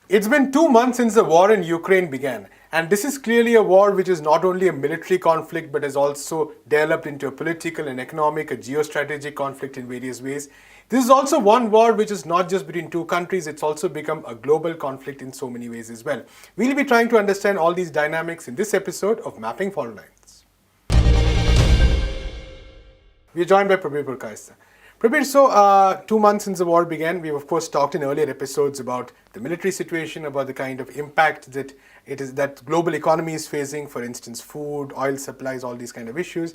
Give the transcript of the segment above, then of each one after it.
It's been 2 months since the war in Ukraine began, and this is clearly a war which is not only a military conflict but has also developed into a political and economic, a geostrategic conflict in various ways. This is also one war which is not just between two countries, it's also become a global conflict in so many ways as well. We'll be trying to understand all these dynamics in this episode of Mapping Fault Lines. We're joined by Prabir Purkayastha. Prabir, so 2 months since the war began, we've of course talked in earlier episodes about the military situation, about the kind of impact that that global economy is facing, for instance, food, oil supplies, all these kind of issues.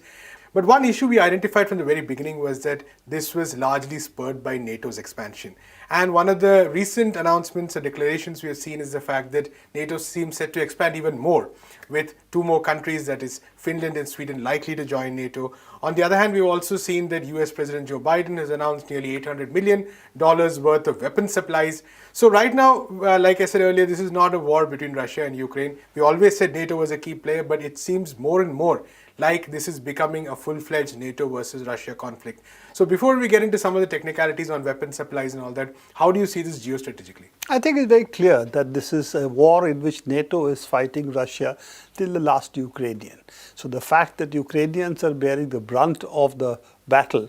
But one issue we identified from the very beginning was that this was largely spurred by NATO's expansion. And one of the recent announcements or declarations we have seen is the fact that NATO seems set to expand even more, with two more countries, that is Finland and Sweden, likely to join NATO. On the other hand, we've also seen that US President Joe Biden has announced nearly $800 million worth of weapon supplies. So right now, like I said earlier, this is not a war between Russia and Ukraine. We always said NATO was a key player, but it seems more and more like this is becoming a full-fledged NATO versus Russia conflict. So before we get into some of the technicalities on weapon supplies and all that, how do you see this geostrategically? I think it's very clear that this is a war in which NATO is fighting Russia till the last Ukrainian. So the fact that Ukrainians are bearing the brunt of the battle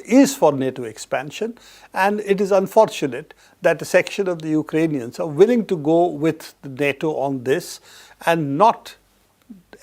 is for NATO expansion, and it is unfortunate that a section of the Ukrainians are willing to go with NATO on this and not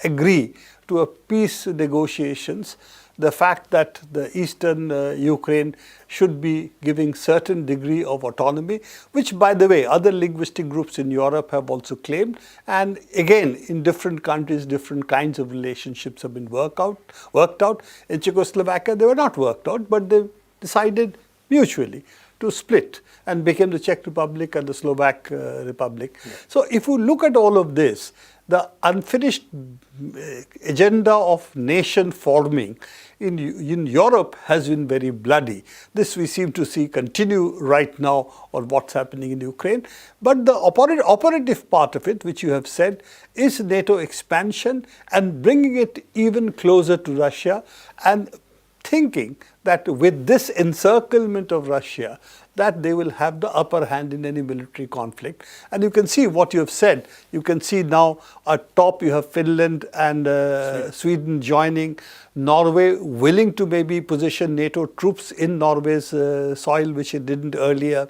agree to a peace negotiations. The fact that the eastern Ukraine should be giving certain degree of autonomy, which by the way other linguistic groups in Europe have also claimed, and again in different countries different kinds of relationships have been worked out. In Czechoslovakia they were not worked out, but they decided mutually to split and became the Czech Republic and the Slovak Republic. Yeah. So if you look at all of this, the unfinished agenda of nation forming in Europe has been very bloody. This we seem to see continue right now on what's happening in Ukraine. But the operative part of it, which you have said, is NATO expansion and bringing it even closer to Russia, and thinking that with this encirclement of Russia, that they will have the upper hand in any military conflict. And you can see what you have said. You can see now at top you have Finland and Sweden joining, Norway willing to maybe position NATO troops in Norway's soil, which it didn't earlier.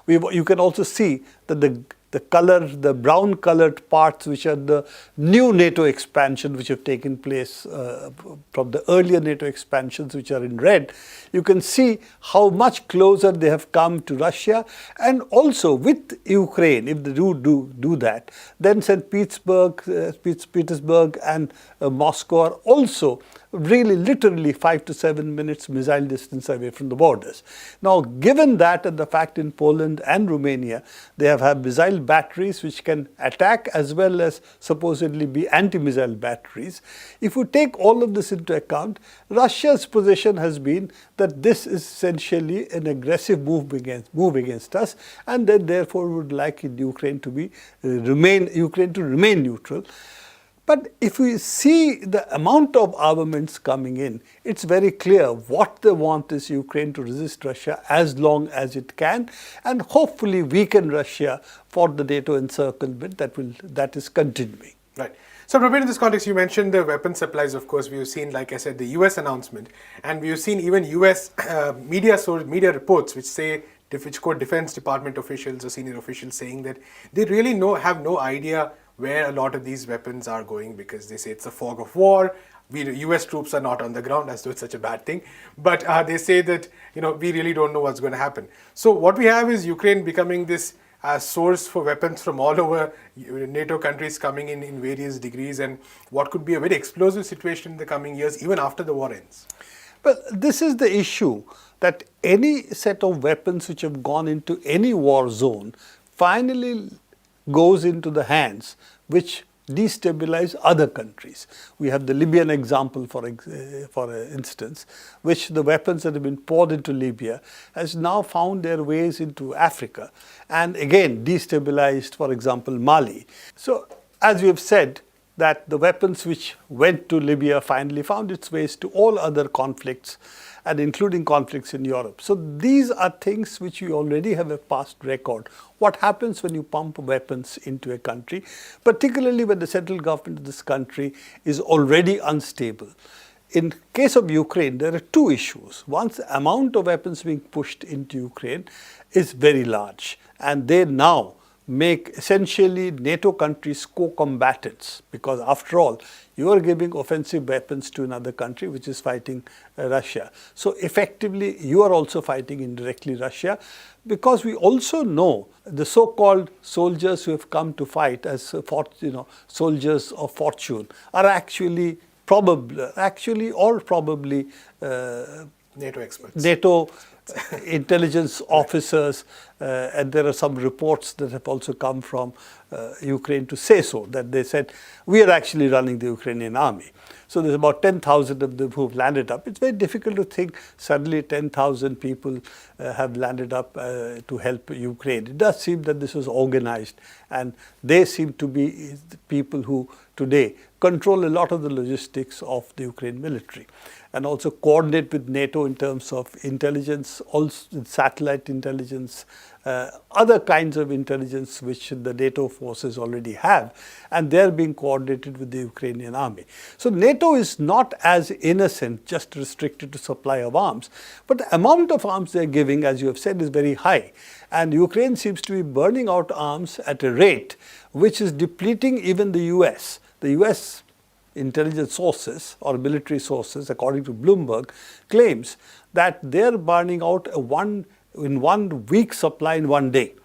You can also see that the brown colored parts, which are the new NATO expansion which have taken place from the earlier NATO expansions, which are in red, you can see how much closer they have come to Russia. And also with Ukraine, if they do that, then St. Petersburg and Moscow are also really literally 5 to 7 minutes missile distance away from the borders. Now, given that and the fact in Poland and Romania, they have missile batteries which can attack as well as supposedly be anti-missile batteries. If you take all of this into account, Russia's position has been that this is essentially an aggressive move against us, and that therefore would like Ukraine to remain neutral. But if we see the amount of armaments coming in, it's very clear what they want is Ukraine to resist Russia as long as it can, and hopefully weaken Russia for the NATO encirclement that is continuing. Right. So, Prabir, in this context, you mentioned the weapon supplies. Of course, we've seen, like I said, the US announcement, and we've seen even US media reports which quote Defense Department officials or senior officials saying that they really have no idea where a lot of these weapons are going, because they say it's a fog of war. US troops are not on the ground, as though it's such a bad thing. But they say that, we really don't know what's going to happen. So what we have is Ukraine becoming this source for weapons from all over, NATO countries coming in various degrees, and what could be a very explosive situation in the coming years, even after the war ends. Well, this is the issue, that any set of weapons which have gone into any war zone finally goes into the hands which destabilize other countries. We have the Libyan example, for instance, which the weapons that have been poured into Libya has now found their ways into Africa and again destabilized, for example, Mali. So, as we have said, that the weapons which went to Libya finally found its ways to all other conflicts, and including conflicts in Europe. So these are things which we already have a past record. What happens when you pump weapons into a country, particularly when the central government of this country is already unstable? In case of Ukraine, there are two issues. One, the amount of weapons being pushed into Ukraine is very large, and they now make essentially NATO countries co-combatants, because after all, you are giving offensive weapons to another country which is fighting Russia. So effectively, you are also fighting indirectly Russia, because we also know the so-called soldiers who have come to fight as soldiers of fortune are actually probably NATO experts. NATO intelligence officers, and there are some reports that have also come from Ukraine to say so, that they said, we are actually running the Ukrainian army. So there's about 10,000 of them who've landed up. It's very difficult to think suddenly 10,000 people have landed up to help Ukraine. It does seem that this was organized, and they seem to be the people who today control a lot of the logistics of the Ukraine military, and also coordinate with NATO in terms of intelligence, also satellite intelligence, other kinds of intelligence which the NATO forces already have, and they're being coordinated with the Ukrainian army. So NATO is not as innocent, just restricted to supply of arms, but the amount of arms they're giving, as you have said, is very high. And Ukraine seems to be burning out arms at a rate which is depleting even the US. The US intelligence sources or military sources, according to Bloomberg, claims that they're burning out in 1 week supply in 1 day.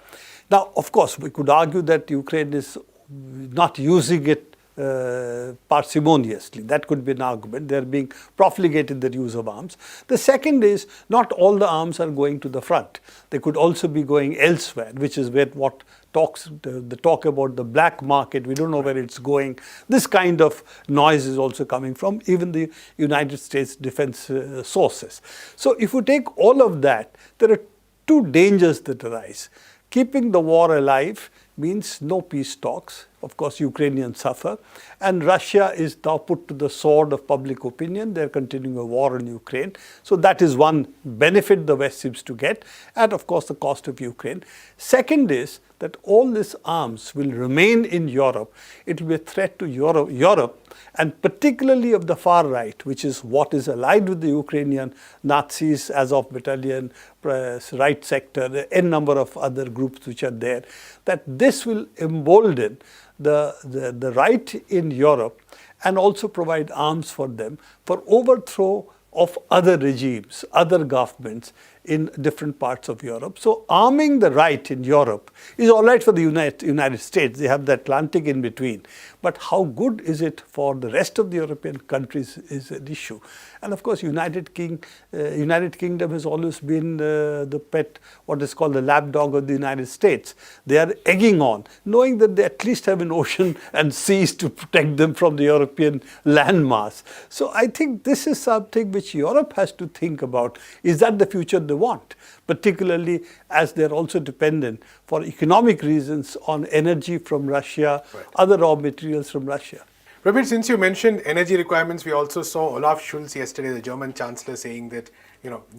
Now, of course, we could argue that Ukraine is not using it parsimoniously. That could be an argument. They're being profligated their use of arms. The second is, not all the arms are going to the front. They could also be going elsewhere, which is where the talk about the black market, we don't know where it's going. This kind of noise is also coming from even the United States defense sources. So if you take all of that, there are two dangers that arise. Keeping the war alive means no peace talks. Of course, Ukrainians suffer, and Russia is now put to the sword of public opinion. They're continuing a war in Ukraine. So that is one benefit the West seems to get, and of course the cost of Ukraine. Second is that all these arms will remain in Europe. It will be a threat to Europe, and particularly of the far right, which is what is allied with the Ukrainian Nazis, Azov battalion, right sector, the n number of other groups which are there, that this will embolden the right in Europe and also provide arms for them for overthrow of other regimes, other governments in different parts of Europe. So arming the right in Europe is all right for the United States. They have the Atlantic in between. But how good is it for the rest of the European countries is an issue. And of course, United Kingdom has always been the pet, what is called the lapdog of the United States. They are egging on, knowing that they at least have an ocean and seas to protect them from the European landmass. So I think this is something which Europe has to think about. Is that the future they want? Particularly as they're also dependent for economic reasons on energy from Russia, right, other raw materials from Russia. Prabir, since you mentioned energy requirements, we also saw Olaf Scholz yesterday, the German Chancellor, saying that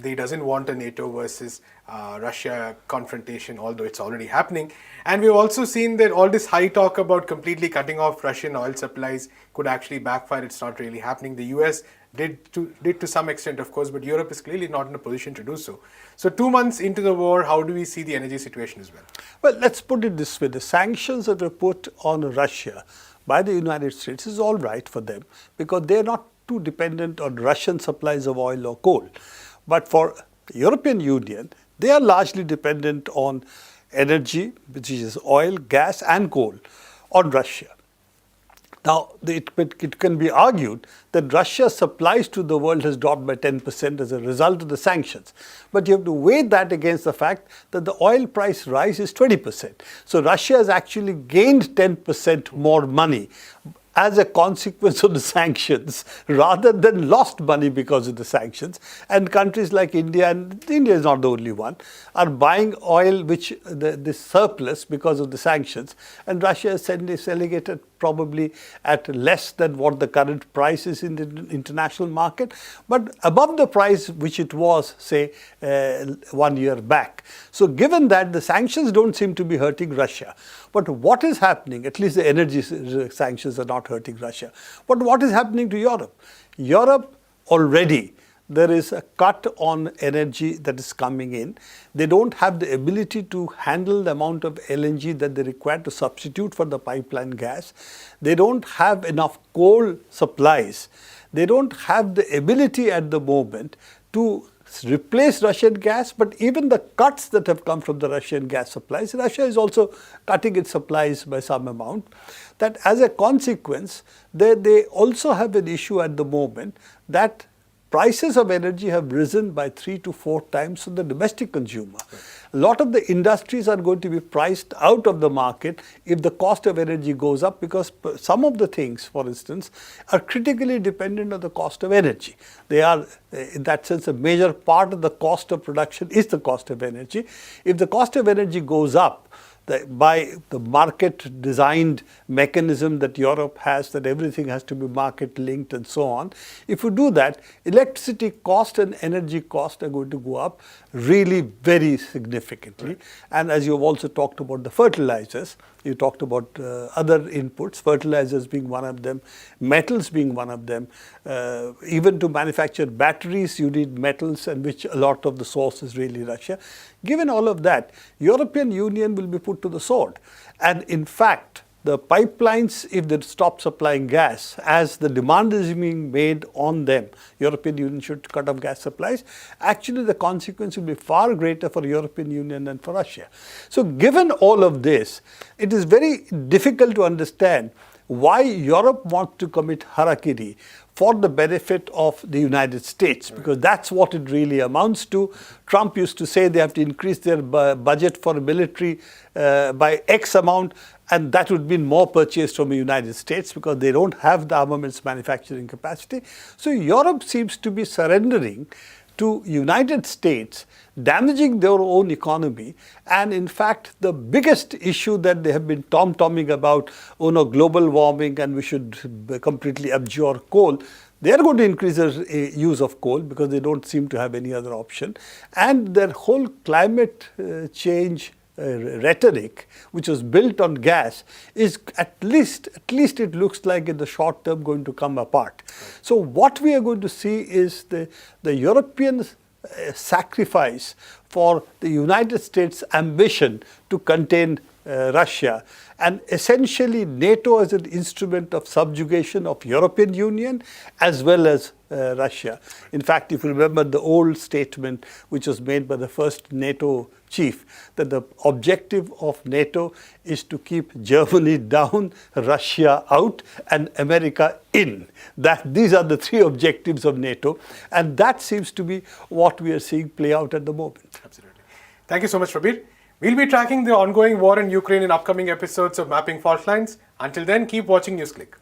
he doesn't want a NATO versus Russia confrontation, although it's already happening. And we've also seen that all this high talk about completely cutting off Russian oil supplies could actually backfire. It's not really happening. The US did to some extent, of course, but Europe is clearly not in a position to do so. So 2 months into the war, how do we see the energy situation as well? Well, let's put it this way. The sanctions that were put on Russia by the United States is all right for them, because they're not too dependent on Russian supplies of oil or coal. But for the European Union, they are largely dependent on energy, which is oil, gas and coal, on Russia. Now, it can be argued that Russia's supplies to the world has dropped by 10% as a result of the sanctions. But you have to weigh that against the fact that the oil price rise is 20%. So Russia has actually gained 10% more money as a consequence of the sanctions, rather than lost money because of the sanctions. And countries like India, and India is not the only one, are buying oil which the surplus because of the sanctions, and Russia is selling it at probably at less than what the current price is in the international market, but above the price which it was, say, 1 year back. So given that, the sanctions don't seem to be hurting Russia. But what is happening, at least the energy sanctions are not hurting Russia, but what is happening to Europe? Europe already, there is a cut on energy that is coming in. They don't have the ability to handle the amount of LNG that they require to substitute for the pipeline gas. They don't have enough coal supplies. They don't have the ability at the moment to replace Russian gas, but even the cuts that have come from the Russian gas supplies, Russia is also cutting its supplies by some amount. That as a consequence, they also have an issue at the moment that prices of energy have risen by 3 to 4 times for the domestic consumer. A lot of the industries are going to be priced out of the market if the cost of energy goes up, because some of the things, for instance, are critically dependent on the cost of energy. They are, in that sense, a major part of the cost of production is the cost of energy. If the cost of energy goes up, by the market designed mechanism that Europe has, that everything has to be market linked and so on. If you do that, electricity cost and energy cost are going to go up really very significantly. Right. And as you have also talked about the fertilizers, you talked about other inputs, fertilizers being one of them, metals being one of them. Even to manufacture batteries, you need metals, and which a lot of the source is really Russia. Given all of that, European Union will be put to the sword. And in fact, the pipelines, if they stop supplying gas, as the demand is being made on them, European Union should cut off gas supplies. Actually, the consequence will be far greater for European Union than for Russia. So given all of this, it is very difficult to understand why Europe wants to commit harakiri for the benefit of the United States, because that's what it really amounts to. Trump used to say they have to increase their budget for military by X amount, and that would mean more purchased from the United States because they don't have the armaments manufacturing capacity. So Europe seems to be surrendering to United States, damaging their own economy. And in fact, the biggest issue that they have been tom-tomming about, oh no, global warming and we should completely abjure coal, they are going to increase their use of coal because they don't seem to have any other option. And their whole climate change rhetoric, which was built on gas, is at least it looks like in the short term going to come apart. So what we are going to see is the European sacrifice for the United States' ambition to contain Russia, and essentially NATO as an instrument of subjugation of European Union as well as Russia. In fact, if you remember the old statement which was made by the first NATO chief, that the objective of NATO is to keep Germany down, Russia out, and America in. These are the 3 objectives of NATO, and that seems to be what we are seeing play out at the moment. Absolutely. Thank you so much, Prabir. We'll be tracking the ongoing war in Ukraine in upcoming episodes of Mapping Fault Lines. Until then, keep watching NewsClick.